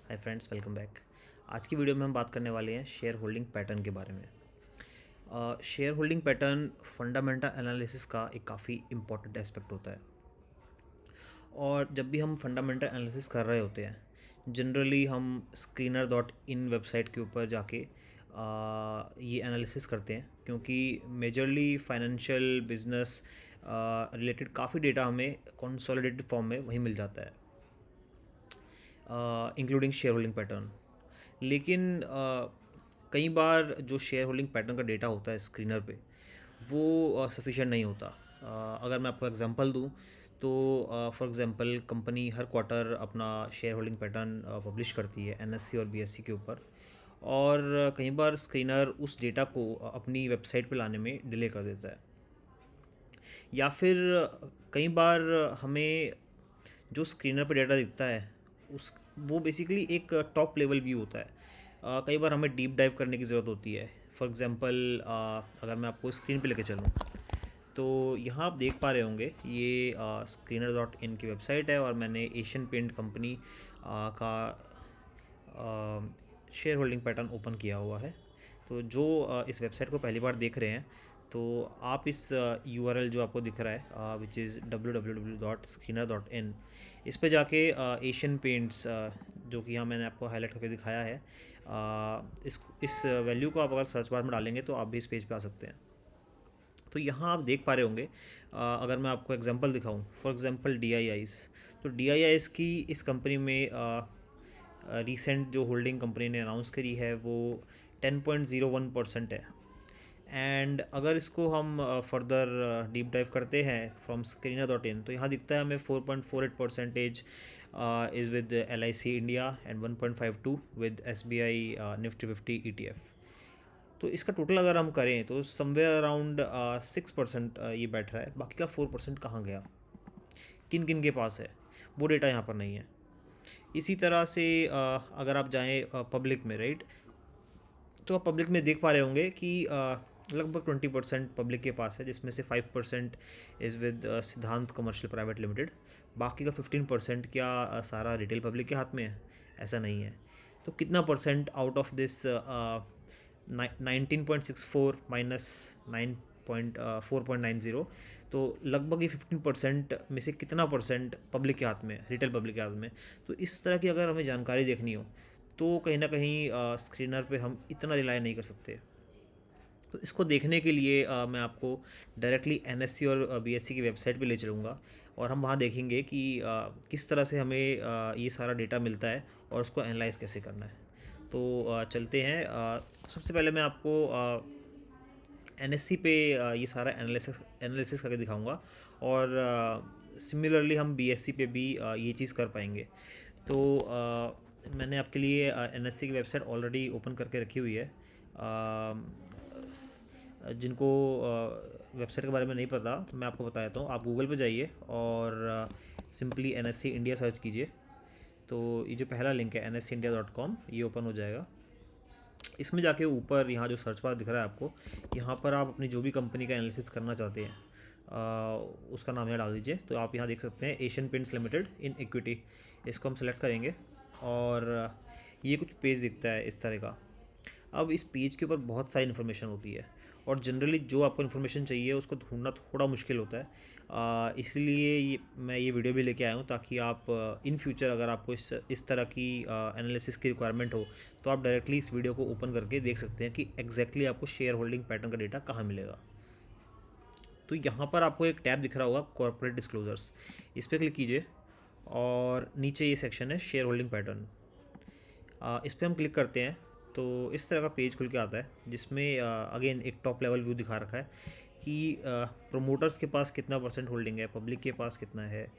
Hi friends, welcome back. आज की video में हम बात करने वाले हैं शेयर होल्डिंग पैटर्न के बारे में। Share holding pattern fundamental analysis का एक काफ़ी इम्पॉर्टेंट एस्पेक्ट होता है। और जब भी हम फंडामेंटल एनालिसिस कर रहे होते हैं, जनरली हम स्क्रीनर डॉट इन वेबसाइट के ऊपर जाके ये एनालिसिस करते हैं, क्योंकि मेजरली फाइनेंशियल बिजनेस रिलेटेड काफ़ी डेटा हमें कंसोलिडेटेड फॉर्म में वहीं मिल जाता है, इंक्लूडिंग शेयर होल्डिंग पैटर्न। लेकिन कई बार जो शेयर होल्डिंग पैटर्न का डेटा होता है स्क्रीनर पे, वो सफिशिएंट नहीं होता। अगर मैं आपको एग्जांपल दूं, तो for example company her quarter अपना शेयर होल्डिंग पैटर्न पब्लिश करती है एनएससी और बीएससी के ऊपर। और कई बार स्क्रीनर उस डेटा को अपनी वेबसाइट पे लाने में डिले कर देता है, या फिर कई बार हमें जो स्क्रीनर पे डाटा दिखता है उस वो बेसिकली एक टॉप लेवल व्यू होता है। कई बार हमें डीप डाइव करने की ज़रूरत होती है। फॉर एग्ज़ाम्पल, अगर मैं आपको स्क्रीन पे लेके चलूँ, तो यहाँ आप देख पा रहे होंगे ये स्क्रीनर डॉट इन की वेबसाइट है, और मैंने एशियन पेंट कंपनी का शेयर होल्डिंग पैटर्न ओपन किया हुआ है। तो जो इस वेबसाइट को पहली बार देख रहे हैं, तो आप इस यूआरएल जो आपको दिख रहा है, विच इज़ www.screener.in, इस पे जाके एशियन पेंट्स, जो कि यहाँ मैंने आपको हाईलाइट करके दिखाया है, इस वैल्यू को आप अगर सर्च बार में डालेंगे तो आप भी इस पेज पे आ सकते हैं। तो यहाँ आप देख पा रहे होंगे, अगर मैं आपको एग्जांपल दिखाऊं, for example D I eyes. तो डी आई आईज़ की इस कंपनी में रीसेंट जो होल्डिंग कंपनी ने अनाउंस करी है वो 10.01% है। एंड अगर इसको हम फर्दर डीप डाइव करते हैं फ्रॉम स्क्रीनर डॉट इन, तो यहाँ दिखता है हमें 4.48% is with L I C India and 1.52 with S B I Nifty 50 E T F. तो इसका टोटल अगर हम करें तो समवेयर अराउंड 6% ये बैठ रहा है। बाकी का 4% कहाँ गया, किन किन के पास है, वो डेटा यहाँ पर नहीं है। इसी तरह से अगर आप जाएँ पब्लिक में, राइट, तो आप पब्लिक में देख पा रहे होंगे कि लगभग 20% पब्लिक के पास है, जिसमें से 5% इज़ विद सिद्धांत कमर्शियल प्राइवेट लिमिटेड। बाकी का 15% क्या सारा रिटेल पब्लिक के हाथ में है? ऐसा नहीं है। तो कितना percent out of this 19.64 minus 9.4.90, तो लगभग ये 15% में से कितना परसेंट पब्लिक के हाथ में है, रिटेल पब्लिक के हाथ में। तो इस तरह की अगर हमें जानकारी देखनी हो, तो कहीं ना कहीं स्क्रीनर पे हम इतना रिलाई नहीं कर सकते। तो इसको देखने के लिए मैं आपको डायरेक्टली एनएससी और बीएससी की वेबसाइट पे ले चलूँगा, और हम वहाँ देखेंगे कि किस तरह से हमें ये सारा डेटा मिलता है और उसको एनालाइज कैसे करना है। तो चलते हैं। सबसे पहले मैं आपको एनएससी पे ये सारा एनालिसिस करके दिखाऊंगा, और सिमिलरली हम बीएससी पे भी ये चीज़ कर पाएंगे। तो मैंने आपके लिए एनएससी की वेबसाइट ऑलरेडी ओपन करके रखी हुई है। जिनको वेबसाइट के बारे में नहीं पता, मैं आपको बता देता हूँ। आप गूगल पे जाइए और सिंपली एनएससी इंडिया सर्च कीजिए, तो ये जो पहला लिंक है nsindia.com, ये ओपन हो जाएगा। इसमें जाके ऊपर यहाँ जो सर्च बार दिख रहा है आपको, यहाँ पर आप अपनी जो भी कंपनी का एनालिसिस करना चाहते हैं उसका नाम यहाँ डाल दीजिए। तो आप यहाँ देख सकते हैं Asian paints limited in equity, इसको हम सेलेक्ट करेंगे, और ये कुछ पेज दिखता है इस तरह का। अब इस पेज के ऊपर बहुत सारी इन्फॉर्मेशन होती है, और जनरली जो आपको इन्फॉर्मेशन चाहिए उसको ढूंढना थोड़ा मुश्किल होता है। इसलिए मैं ये वीडियो भी लेके आया हूँ, ताकि आप इन फ्यूचर अगर आपको इस तरह की एनालिसिस की रिक्वायरमेंट हो, तो आप डायरेक्टली इस वीडियो को ओपन करके देख सकते हैं कि एग्जैक्टली आपको शेयर होल्डिंग पैटर्न का डेटा कहाँ मिलेगा। तो यहाँ पर आपको एक टैब दिख रहा होगा, कॉर्पोरेट डिस्क्लोजर्स, इस पर क्लिक कीजिए, और नीचे ये सेक्शन है शेयर होल्डिंग पैटर्न। इस पर हम क्लिक करते हैं तो इस तरह का पेज खुल के आता है, जिसमें अगेन एक टॉप लेवल व्यू दिखा रखा है कि प्रोमोटर्स के पास कितना परसेंट होल्डिंग है, पब्लिक के पास कितना है,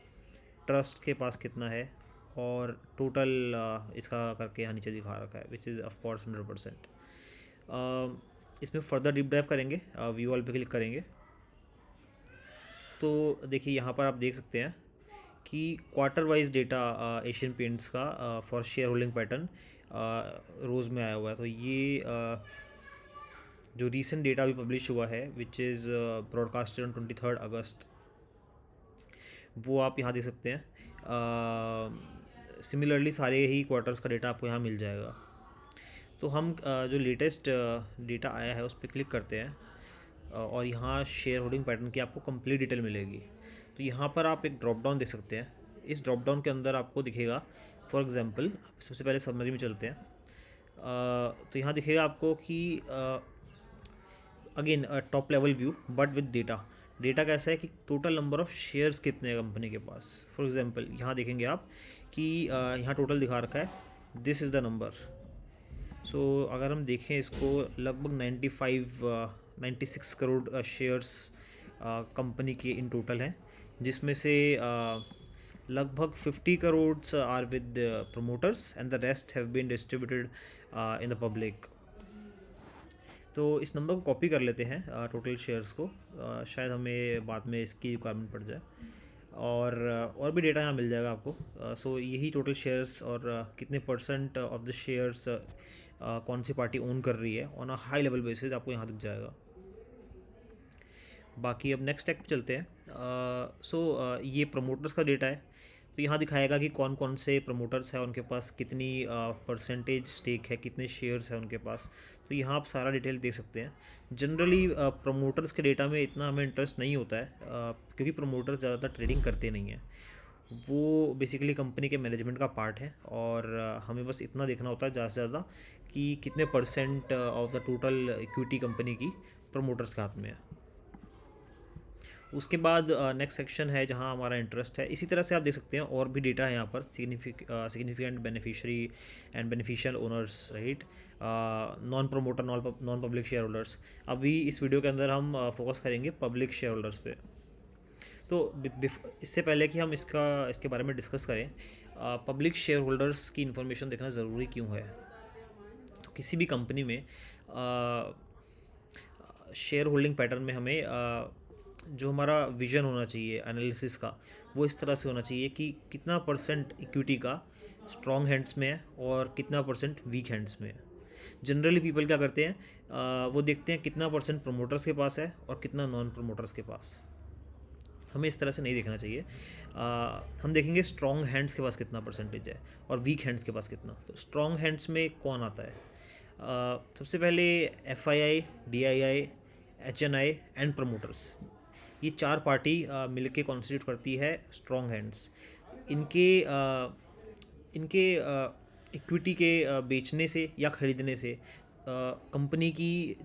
ट्रस्ट के पास कितना है, और टोटल इसका करके यहाँ नीचे दिखा रखा है, विच इज़ ऑफ कोर्स 100%। इसमें फर्दर डीप डाइव करेंगे, व्यू ऑल पे क्लिक करेंगे, तो देखिए यहाँ पर आप देख सकते हैं कि quarter wise data Asian paints का फॉर शेयर होल्डिंग पैटर्न रोज़ में आया हुआ है। तो ये जो रीसेंट डेटा भी पब्लिश हुआ है, विच इज़ ब्रॉडकास्टेड ऑन 23 अगस्त, वो आप यहाँ देख सकते हैं। सिमिलरली सारे ही क्वार्टर्स का डेटा आपको यहाँ मिल जाएगा। तो हम जो लेटेस्ट डेटा आया है उस पर क्लिक करते हैं और यहाँ शेयर होल्डिंग पैटर्न की आपको कंप्लीट डिटेल मिलेगी। तो यहाँ पर आप एक ड्रॉप डाउन दे सकते हैं। इस ड्रॉप डाउन के अंदर आपको दिखेगा, फॉर एग्जांपल सबसे पहले समरी में चलते हैं। तो यहाँ दिखेगा आपको कि again top level view but with data. Data कैसा है कि टोटल नंबर ऑफ़ शेयर्स कितने हैं कंपनी के पास। फॉर एग्जांपल यहाँ देखेंगे आप कि यहाँ टोटल दिखा रखा है, दिस इज़ द नंबर। सो अगर हम देखें इसको, लगभग 96 करोड़ शेयर्स कंपनी के इन टोटल हैं, जिसमें से लगभग 50 crore are with promoters and the rest have been distributed in the public. तो इस नंबर को कॉपी कर लेते हैं टोटल शेयर्स को, शायद हमें बाद में इसकी रिक्वायरमेंट पड़ जाए। और भी डेटा यहाँ मिल जाएगा आपको। सो यही टोटल शेयर्स और कितने परसेंट ऑफ द शेयर्स कौन सी पार्टी ओन कर रही है on a high level basis आपको यहाँ दिख जाएगा। बाकी अब नेक्स्ट स्टेप चलते हैं। ये प्रमोटर्स का डेटा है। तो यहाँ दिखाएगा कि कौन कौन से प्रमोटर्स हैं, उनके पास कितनी परसेंटेज स्टेक है, कितने शेयर्स हैं उनके पास। तो यहाँ आप सारा डिटेल देख सकते हैं। जनरली प्रमोटर्स के डेटा में इतना हमें इंटरेस्ट नहीं होता है, क्योंकि प्रमोटर्स ज़्यादातर ट्रेडिंग करते नहीं हैं। वो बेसिकली कंपनी के मैनेजमेंट का पार्ट है और हमें बस इतना देखना होता है ज़्यादा से ज़्यादा कि कितने percent of the total equity company की प्रमोटर्स के हाथ में है। उसके बाद नेक्स्ट सेक्शन है जहां हमारा इंटरेस्ट है। इसी तरह से आप देख सकते हैं और भी डेटा है यहाँ पर, significant beneficiary and beneficial owners, right, non promoter, non public share holders. अभी इस वीडियो के अंदर हम फोकस करेंगे पब्लिक शेयर होल्डर्स पे। तो इससे पहले कि हम इसके बारे में डिस्कस करें, पब्लिक शेयर होल्डर्स की इन्फॉर्मेशन देखना ज़रूरी क्यों है। तो किसी भी कंपनी में शेयर होल्डिंग पैटर्न में हमें जो हमारा विज़न होना चाहिए एनालिसिस का, वो इस तरह से होना चाहिए कि कितना परसेंट इक्विटी का स्ट्रॉन्ग हैंड्स में है और कितना परसेंट वीक हैंड्स में है। जनरली पीपल क्या करते हैं, वो देखते हैं कितना परसेंट प्रमोटर्स के पास है और कितना नॉन प्रमोटर्स के पास। हमें इस तरह से नहीं देखना चाहिए। हम देखेंगे स्ट्रॉन्ग हैंड्स के पास कितना परसेंटेज है और वीक हैंड्स के पास कितना। तो स्ट्रॉन्ग हैंड्स में कौन आता है? सबसे पहले FII, DII, HNI and promoters, ये चार पार्टी मिलके कॉन्स्टिट्यूट करती है स्ट्रॉन्ग हैंड्स। इनके इक्विटी के बेचने से या ख़रीदने से कंपनी की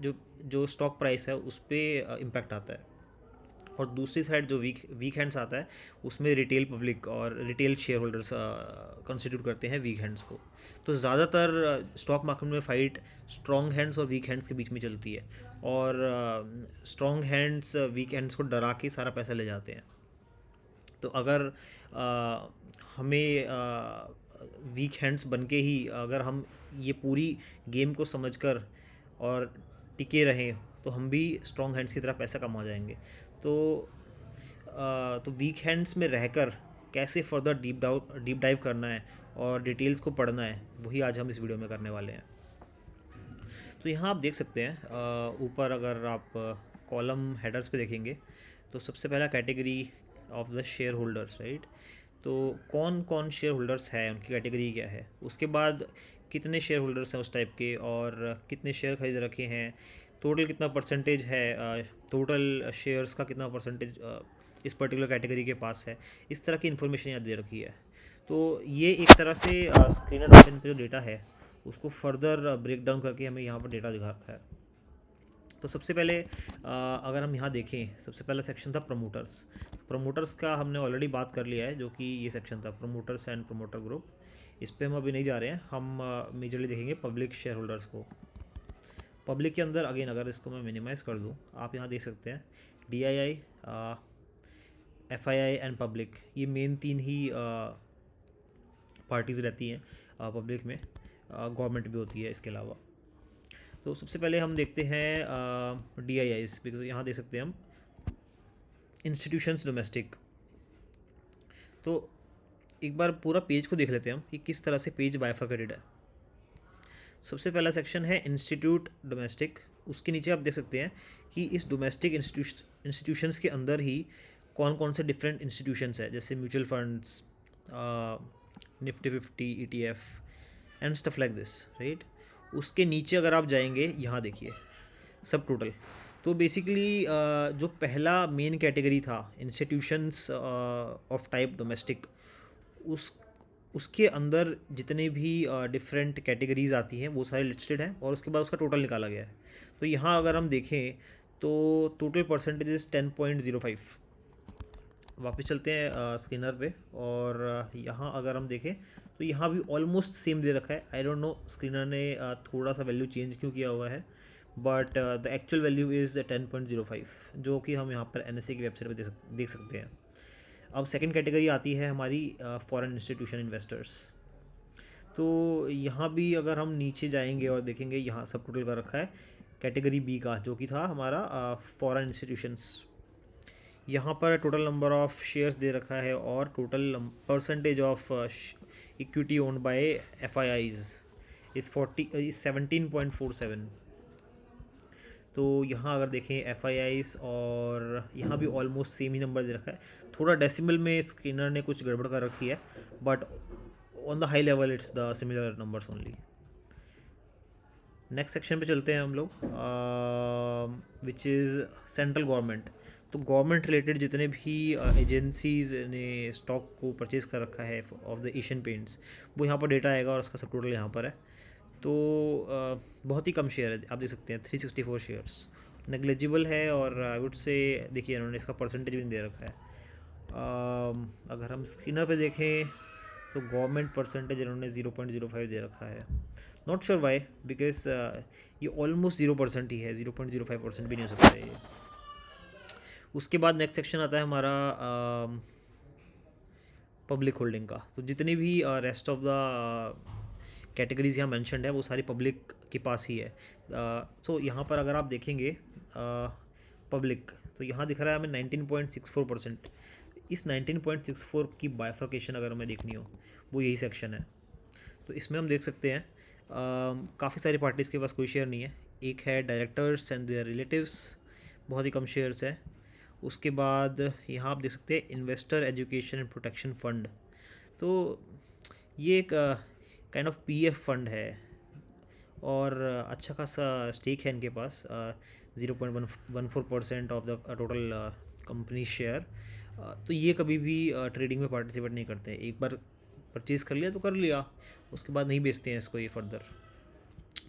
जो स्टॉक प्राइस है उस पर इम्पैक्ट आता है। और दूसरी साइड जो वीक हैंड्स आता है, उसमें रिटेल पब्लिक और रिटेल शेयर होल्डर्स कंस्टिट्यूट करते हैं वीक हैंड्स को। तो ज़्यादातर स्टॉक मार्केट में फ़ाइट स्ट्रॉन्ग हैंड्स और वीक हैंड्स के बीच में चलती है, और स्ट्रॉन्ग हैंड्स वीक हैंड्स को डरा के सारा पैसा ले जाते हैं। तो अगर हमें वीक हैंड्स बन के ही अगर हम ये पूरी गेम को समझकर और टिके रहें, तो हम भी स्ट्रॉन्ग हैंड्स की तरह पैसा कमा जाएंगे। तो वीक हैंड्स में रहकर कैसे फर्दर डीप डाइव करना है और डिटेल्स को पढ़ना है, वही आज हम इस वीडियो में करने वाले हैं। तो यहाँ आप देख सकते हैं ऊपर, अगर आप कॉलम हेडर्स पे देखेंगे तो सबसे पहला category of the share holders, right. तो कौन कौन शेयर होल्डर्स हैं, उनकी कैटेगरी क्या है। उसके बाद कितने शेयर होल्डर्स हैं उस टाइप के, और कितने शेयर खरीद रखे हैं, टोटल कितना परसेंटेज है, टोटल शेयर्स का कितना परसेंटेज इस पर्टिकुलर कैटेगरी के पास है। इस तरह की इन्फॉर्मेशन यहाँ दे रखी है। तो ये एक तरह से स्क्रीनर डॉक्यूमेंट पे जो डेटा है उसको फर्दर ब्रेक डाउन करके हमें यहाँ पर डेटा दिखा रखा है। तो सबसे पहले अगर हम यहाँ देखें, सबसे पहला सेक्शन था प्रमोटर्स। प्रमोटर्स का हमने ऑलरेडी बात कर लिया है, जो कि ये सेक्शन था प्रमोटर्स एंड प्रमोटर ग्रुप। इस पर हम अभी नहीं जा रहे हैं, हम मेजरली देखेंगे पब्लिक शेयर होल्डर्स को। पब्लिक के अंदर अगेन अगर इसको मैं मिनिमाइज़ कर दूँ, आप यहाँ देख सकते हैं DII, FII एंड पब्लिक, ये मेन तीन ही पार्टीज़ रहती हैं पब्लिक में। गवर्नमेंट भी होती है इसके अलावा। तो सबसे पहले हम देखते हैं DIIs, बिकॉज यहाँ देख सकते हैं हम इंस्टीट्यूशंस डोमेस्टिक। तो एक बार पूरा पेज को देख लेते हैं हम कि किस तरह से पेज बाइफरकेटेड है। सबसे पहला सेक्शन है इंस्टीट्यूट डोमेस्टिक। उसके नीचे आप देख सकते हैं कि इस डोमेस्टिक इंस्टीट्यूशंस के अंदर ही कौन कौन से डिफरेंट इंस्टीट्यूशंस है, जैसे mutual funds, Nifty 50 ETF and stuff like this, right. उसके नीचे अगर आप जाएंगे, यहाँ देखिए सब टोटल। तो बेसिकली जो पहला मेन कैटेगरी था इंस्टीट्यूशंस ऑफ टाइप डोमेस्टिक, उस उसके अंदर जितने भी डिफरेंट कैटेगरीज आती हैं वो सारे लिस्टेड हैं, और उसके बाद उसका टोटल निकाला गया है। तो यहाँ अगर हम देखें तो टोटल परसेंटेज इज़ 10.05। वापस चलते हैं स्कैनर पे, और यहाँ अगर हम देखें तो यहाँ भी ऑलमोस्ट सेम दे रखा है। आई डोंट नो स्क्रीनर ने थोड़ा सा वैल्यू चेंज क्यों किया हुआ है, but the actual value is 10.05, जो कि हम यहाँ पर NSE की वेबसाइट पर देख सकते हैं। अब सेकंड कैटेगरी आती है हमारी फॉरेन इंस्टीट्यूशन इन्वेस्टर्स। तो यहाँ भी अगर हम नीचे जाएंगे और देखेंगे, यहाँ सब टोटल कर रखा है कैटेगरी बी का, जो कि था हमारा फॉरेन इंस्टीट्यूशंस। यहाँ पर टोटल नंबर ऑफ़ शेयर्स दे रखा है, और total percentage of equity owned by FIIs is 17.47। तो यहाँ अगर देखें FIIs, और यहाँ भी ऑलमोस्ट सेम ही नंबर दे रखा है। थोड़ा डेसिमल में स्क्रीनर ने कुछ गड़बड़ कर रखी है, but on the high level it's the similar numbers only. Next section पे चलते हैं हम लोग, विच इज़ सेंट्रल गवर्नमेंट। तो गवर्नमेंट रिलेटेड जितने भी एजेंसीज़ ने स्टॉक को परचेज़ कर रखा है ऑफ द एशियन पेंट्स, वो यहाँ पर डेटा आएगा, और उसका सब टोटल यहाँ पर है। तो बहुत ही कम शेयर है, आप देख सकते हैं 364 शेयर्स, नेग्लिजिबल है। और आई वुड से देखिए इन्होंने इसका परसेंटेज भी नहीं दे रखा है। अगर हम स्क्रीनर पे देखें तो गवर्नमेंट परसेंटेज इन्होंने 0.05 दे रखा है। नॉट श्योर वाई, बिकॉज ये ऑलमोस्ट 0% ही है, 0.05% भी नहीं हो सकता है ये। उसके बाद नेक्स्ट सेक्शन आता है हमारा पब्लिक होल्डिंग का। तो जितनी भी रेस्ट ऑफ द कैटेगरीज यहाँ मैंशनड है वो सारी पब्लिक के पास ही है। सो यहाँ पर अगर आप देखेंगे पब्लिक, तो यहाँ दिख रहा है हमें 19.64%। इस 19.64 की बाइफर्केशन अगर हमें देखनी हो, वो यही सेक्शन है। तो इसमें हम देख सकते हैं काफ़ी सारी पार्टीज़ के पास कोई शेयर नहीं है। एक है डायरेक्टर्स एंड देयर रिलेटिव्स, बहुत ही कम शेयर्स है। उसके बाद यहाँ आप देख सकते हैं investor education and protection fund. तो ये एक काइंड ऑफ PF फंड है, और अच्छा खासा स्टेक है इनके पास, 0.14% of the total company share. तो ये कभी भी ट्रेडिंग में पार्टिसिपेट नहीं करते हैं। एक बार परचेज़ कर लिया तो कर लिया, उसके बाद नहीं बेचते हैं इसको ये फर्दर।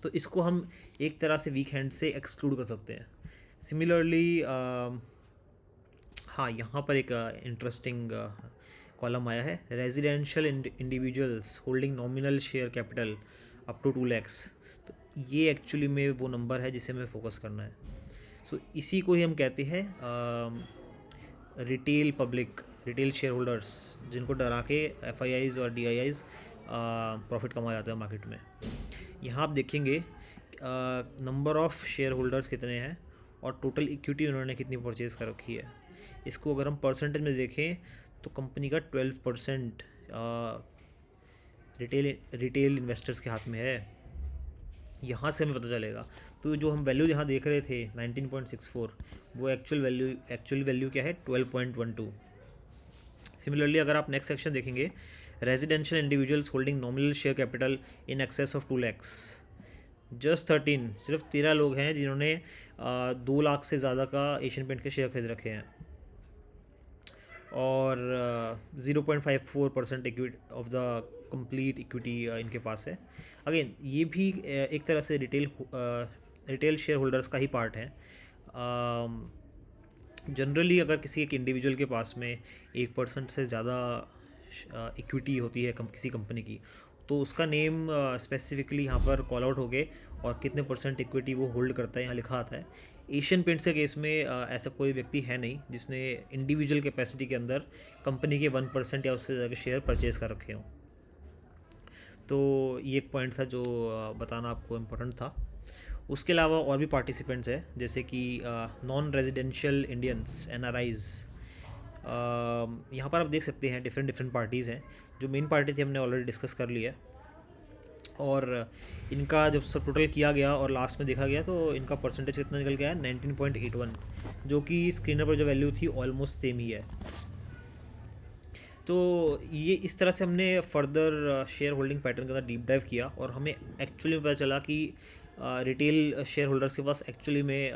तो इसको हम एक तरह से वीक हैंड से एक्सक्लूड कर सकते हैं। सिमिलरली हाँ, यहाँ पर एक इंटरेस्टिंग कॉलम आया है, residential individuals holding nominal share capital up to 2 lakhs। तो ये एक्चुअली में वो नंबर है जिसे हमें फोकस करना है। सो इसी को ही हम कहते हैं retail public, retail share holders, जिनको डरा के FIIs और DIIs प्रॉफिट कमा जाते हैं मार्केट में। यहाँ आप देखेंगे नंबर ऑफ़ शेयर होल्डर्स कितने हैं, और टोटल इक्विटी उन्होंने कितनी परचेज़ कर रखी है। इसको अगर हम परसेंटेज में देखें तो कंपनी का 12% रिटेल इन्वेस्टर्स के हाथ में है। यहाँ से हमें पता चलेगा। तो जो हम वैल्यू यहाँ देख रहे थे 19.64, वो एक्चुअल वैल्यू क्या है, 12.12। सिमिलरली अगर आप नेक्स्ट सेक्शन देखेंगे, residential individuals holding nominal share capital in excess of 2 lakhs, just 13, सिर्फ 13 लोग हैं जिन्होंने 2 लाख से ज़्यादा का एशियन पेंट के शेयर खरीद रखे हैं, और 0.54% equity of the complete equity इनके पास है। अगेन ये भी एक तरह से रिटेल शेयर होल्डर्स का ही पार्ट है। जनरली अगर किसी एक इंडिविजुअल के पास में 1% से ज़्यादा इक्विटी होती है किसी कंपनी की, तो उसका नेम स्पेसिफिकली यहाँ पर कॉल आउट हो गए, और कितने परसेंट इक्विटी वो होल्ड करता है यहाँ लिखा आता है। एशियन पेंट्स के केस में ऐसा कोई व्यक्ति है नहीं जिसने इंडिविजुअल कैपेसिटी के अंदर कंपनी के 1% या उससे ज़्यादा शेयर परचेज़ कर रखे हों। तो ये एक पॉइंट था जो बताना आपको इम्पोर्टेंट था। उसके अलावा और भी पार्टिसिपेंट्स हैं, जैसे कि नॉन रेजिडेंशियल इंडियंस NRIs। यहाँ पर आप देख सकते हैं डिफरेंट पार्टीज़ हैं। जो मेन पार्टी थी हमने ऑलरेडी डिस्कस कर लिया है, और इनका जब सब टोटल किया गया और लास्ट में देखा गया तो इनका परसेंटेज कितना निकल गया है, 19.81, जो कि स्क्रीनर पर जो वैल्यू थी ऑलमोस्ट सेम ही है। तो ये इस तरह से हमने फर्दर शेयर होल्डिंग पैटर्न के अंदर डीप डाइव किया और हमें एक्चुअली पता चला कि रिटेल शेयर होल्डर्स के पास एक्चुअली में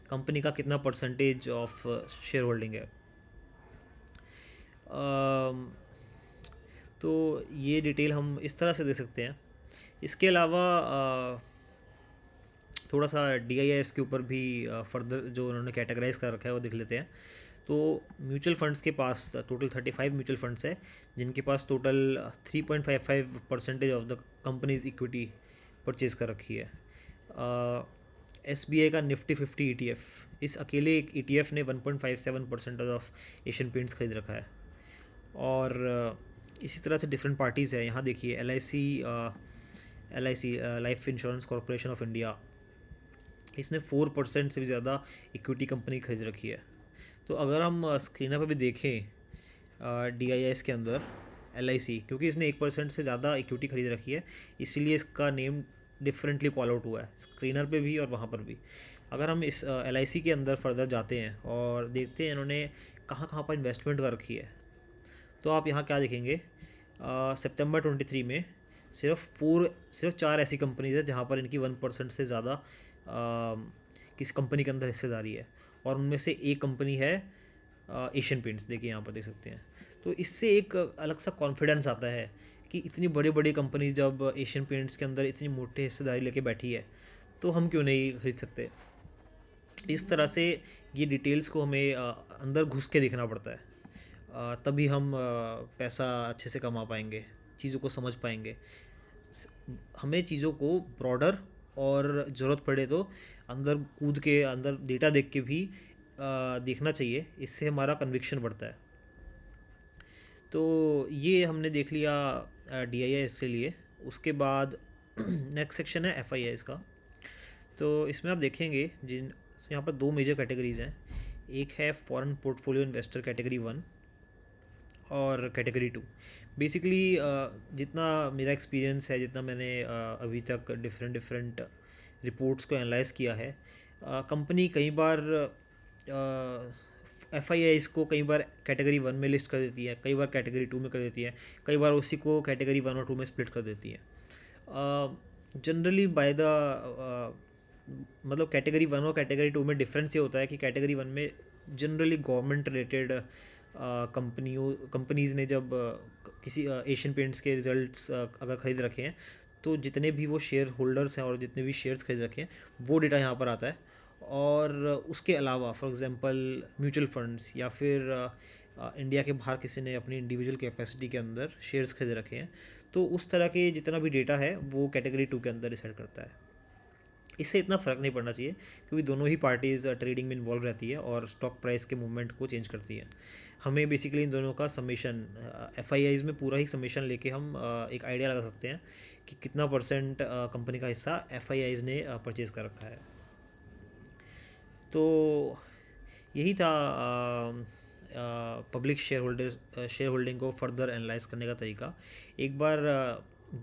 कंपनी का कितना परसेंटेज ऑफ शेयर होल्डिंग है। अम, तो ये डिटेल हम इस तरह से दे सकते हैं। इसके अलावा थोड़ा सा DIIS के ऊपर भी फर्दर जो उन्होंने कैटेगराइज कर रखा है वो देख लेते हैं। तो म्यूचुअल फंड्स के पास टोटल 35 म्यूचुअल फंड्स है जिनके पास total 3.55% of the companies equity purchase कर रखी है। SBI का निफ्टी 50 ETF, इस अकेले एक ETF ने 1.57% ऑफ एशियन पेंट्स खरीद रखा है। और इसी तरह से डिफरेंट पार्टीज़ है। यहाँ देखिए LIC life insurance corporation of India, इसने 4% से भी ज़्यादा इक्विटी कंपनी खरीद रखी है। तो अगर हम स्क्रीनर पर भी देखें DIIS के अंदर LIC, क्योंकि इसने 1% से ज़्यादा इक्विटी खरीद रखी है इसीलिए इसका नेम डिफरेंटली कॉल आउट हुआ है स्क्रीनर पे भी और वहाँ पर भी। अगर हम इस LIC के अंदर फर्दर जाते हैं और देखते हैं इन्होंने कहाँ कहाँ पर इन्वेस्टमेंट कर रखी है, तो आप यहाँ क्या देखेंगे, सितंबर 23 में सिर्फ 4 ऐसी कंपनीज है जहाँ पर इनकी 1% से ज़्यादा किस कंपनी के अंदर हिस्सेदारी है, और उनमें से एक कंपनी है एशियन पेंट्स। देखिए यहाँ पर देख सकते हैं। तो इससे एक अलग सा कॉन्फिडेंस आता है कि इतनी बड़ी बड़ी कंपनीज जब एशियन पेंट्स के अंदर इतनी मोटी हिस्सेदारी लेके बैठी है तो हम क्यों नहीं खरीद सकते। इस तरह से ये डिटेल्स को हमें अंदर घुस के देखना पड़ता है, तभी हम पैसा अच्छे से कमा पाएंगे, चीज़ों को समझ पाएंगे। हमें चीज़ों को ब्रॉडर और ज़रूरत पड़े तो अंदर कूद के अंदर डेटा देख के भी देखना चाहिए, इससे हमारा कन्विक्शन बढ़ता है। तो ये हमने देख लिया DIIS के लिए। उसके बाद नेक्स्ट सेक्शन है FIIs का। तो इसमें आप देखेंगे यहाँ पर 2 मेजर कैटेगरीज़ हैं। एक है फॉरेन पोर्टफोलियो इन्वेस्टर कैटेगरी 1 और कैटेगरी 2। बेसिकली जितना मेरा एक्सपीरियंस है, जितना मैंने अभी तक डिफरेंट रिपोर्ट्स को एनालाइज किया है, कंपनी कई बार FIIs को कई बार कैटेगरी 1 में लिस्ट कर देती है, कई बार कैटेगरी 2 में कर देती है, कई बार उसी को कैटेगरी 1 और 2 में स्प्लिट कर देती है। जनरली बाय द मतलब कैटेगरी 1 और कैटेगरी 2 में डिफरेंस ये होता है कि कैटेगरी 1 में जनरली गवर्नमेंट रिलेटेड कंपनीज़ ने जब किसी एशियन पेंट्स के रिजल्ट्स अगर ख़रीद रखे हैं तो जितने भी वो शेयर होल्डर्स हैं और जितने भी शेयर्स खरीद रखे हैं वो डेटा यहाँ पर आता है। और उसके अलावा फॉर एग्जांपल म्यूचुअल फंड्स या फिर इंडिया के बाहर किसी ने अपनी इंडिविजुअल कैपेसिटी के अंदर शेयर्स खरीद रखे हैं, तो उस तरह के जितना भी डेटा है वो कैटेगरी 2 के अंदर डिसाइड करता है। इससे इतना फ़र्क नहीं पड़ना चाहिए क्योंकि दोनों ही पार्टीज़ ट्रेडिंग में इन्वॉल्व रहती है और स्टॉक प्राइस के मूवमेंट को चेंज करती है। हमें बेसिकली इन दोनों का समेशन FIIs में पूरा ही समेशन लेके हम एक आइडिया लगा सकते हैं कि कितना परसेंट कंपनी का हिस्सा FIIs ने परचेज़ कर रखा है। तो यही था पब्लिक शेयर होल्डिंग को फर्दर एनालाइज करने का तरीका। एक बार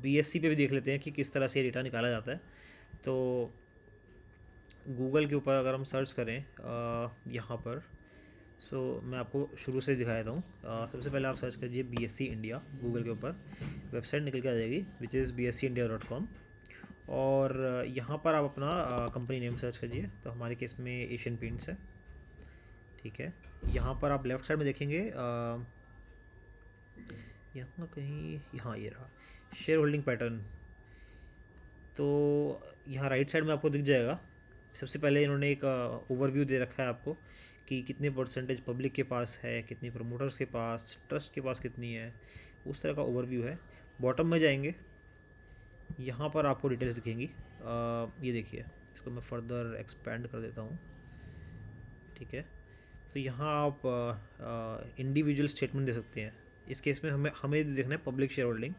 BSE पे भी देख लेते हैं कि किस तरह से डेटा निकाला जाता है। तो गूगल के ऊपर अगर हम सर्च करें यहाँ पर, मैं आपको शुरू से दिखा देता हूँ। सबसे पहले आप सर्च कीजिए BSE इंडिया गूगल के ऊपर, वेबसाइट निकल के आ जाएगी विच इज़ bseindia.com। और यहाँ पर आप अपना कंपनी नेम सर्च कीजिए, तो हमारे केस में एशियन पेंट्स है, ठीक है। यहाँ पर आप लेफ़्ट साइड में देखेंगे यहाँ कहीं, यहाँ ये रहा शेयर होल्डिंग पैटर्न। तो यहाँ राइट साइड में आपको दिख जाएगा। सबसे पहले इन्होंने एक ओवरव्यू दे रखा है आपको कि कितने परसेंटेज पब्लिक के पास है, कितनी प्रमोटर्स के पास, ट्रस्ट के पास कितनी है, उस तरह का ओवरव्यू है। बॉटम में जाएंगे, यहाँ पर आपको डिटेल्स दिखेंगी। ये देखिए, इसको मैं फर्दर एक्सपेंड कर देता हूँ, ठीक है। तो यहाँ आप इंडिविजुअल स्टेटमेंट दे सकते हैं। इस केस में हमें देखना है पब्लिक शेयर होल्डिंग,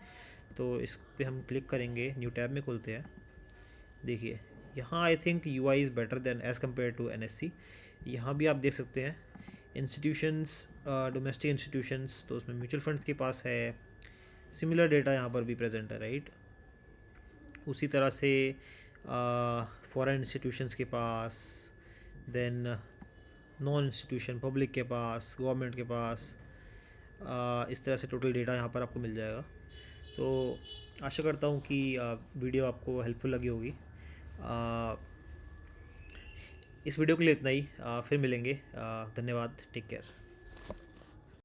तो इस पर हम क्लिक करेंगे, न्यू टैब में खुलते हैं। देखिए यहाँ I think UI is better than as compare to NSE। यहाँ भी आप देख सकते हैं इंस्टीट्यूशंस, डोमेस्टिक इंस्टीट्यूशंस, तो उसमें म्यूचुअल फंड्स के पास है। सिमिलर डेटा यहाँ पर भी प्रेजेंट है, राइट। उसी तरह से फॉरेन इंस्टीट्यूशंस के पास, देन नॉन इंस्टीट्यूशन पब्लिक के पास, गवर्नमेंट के पास, इस तरह से टोटल डेटा यहाँ पर आपको मिल जाएगा। तो आशा करता हूँ कि वीडियो आपको हेल्पफुल लगी होगी। इस वीडियो के लिए इतना ही। फिर मिलेंगे। धन्यवाद। Take care.